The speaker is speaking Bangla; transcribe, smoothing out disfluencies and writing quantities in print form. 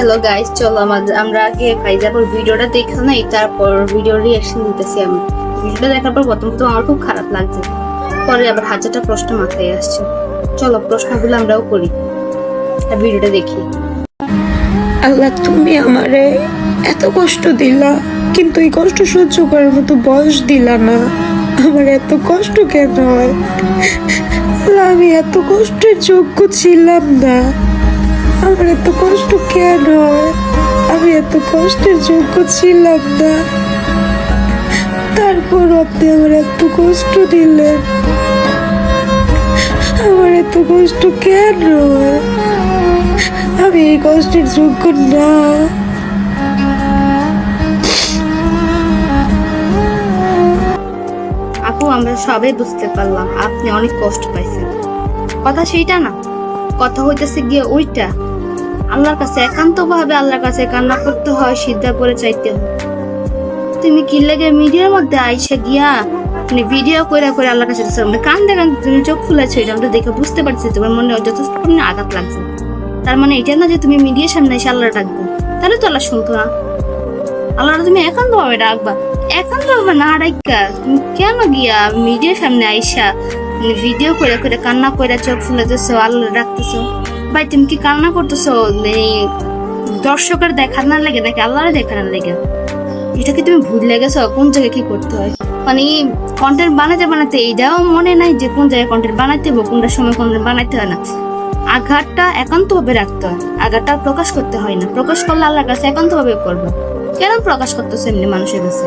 হ্যালো গাইস, চলো আমরা আগে ফাইজাপুর ভিডিওটা দেখে নাই, তারপর ভিডিও রিঅ্যাকশন দিতেছি। আমি ভিডিওটা দেখার পর প্রথমত আমার খুব খারাপ লাগছে, পরে আবার হাজারটা প্রশ্ন মাথায় আসছে। চলো প্রশ্নগুলো আমরাও করি আর ভিডিওটা দেখি। আল্লাহ, তুমি আমারে এত কষ্ট দিলা, কিন্তু এই কষ্ট সহ্য করার মতো বয়স দিলা না। আমার এত কষ্ট কেন হয়? আল্লাহ, আমি এত কষ্টের যোগ্য ছিলাম না। আমার এত কষ্ট কেন হয়? আমি এত কষ্টের যোগ্য ছিলাম না, তারপর আপনি আমার এত কষ্ট দিলেন। আমার এত কষ্ট কেন হয়? আমি এই কষ্টের যোগ্য না। আপু, আমরা সবাই বুঝতে পারলাম আপনি অনেক কষ্ট পাইছেন। কথা সেইটা না, কথা হইতেছে গিয়ে ওইটা আল্লাহর কাছে একান্ত ভাবে আল্লাহর কাছে কান্না করতে হয়, সিদ্ধা করে চাইতে হয়। তুমি কি লাগে মিডিয়ার মধ্যে আইসা গিয়া মানে ভিডিও করে আল্লাহর কাছে কান্দে কান্দে তুমি চোখ ফুলেছো, এটা আমরা দেখে বুঝতে পারছি তোমার মনে যথেষ্ট পরিমাণে আঘাত লাগছে। তার মানে এটা না যে তুমি মিডিয়ার সামনে এসে আল্লাহ ডাকবে, তাহলে তো আল্লাহ শুনতো না। আল্লাহটা তুমি একান্ত ভাবে ডাকবা, একান্ত ভাবে না ডাকা তুমি কেন গিয়া মিডিয়ার সামনে আইসা ভিডিও করে কান্না করে চোখ ফুলেতেছো, আল্লাহ ডাকতেছো। ভাই, তুমি কি কান্না করতেছো দর্শকের দেখার না লেগে নাকি আল্লাহরে দেখার না লেগে? এটা কি তুমি ভুল লেগেছো কোন জায়গায় কি করতে হয়? মানে কন্টেন্ট বানাতে এইটাও মনে নাই যে কোন জায়গায় কন্টেন্ট বানাইতে হবে, কোনটার সময় কন্টেন্ট বানাইতে হয় না। আঘাতটা একান্ত ভাবে রাখতে হয়, আঘাতটা প্রকাশ করতে হয় না। প্রকাশ করলে আল্লাহর কাছে একান্ত ভাবে করবে। কেন প্রকাশ করতেছে এমনি মানুষের কাছে?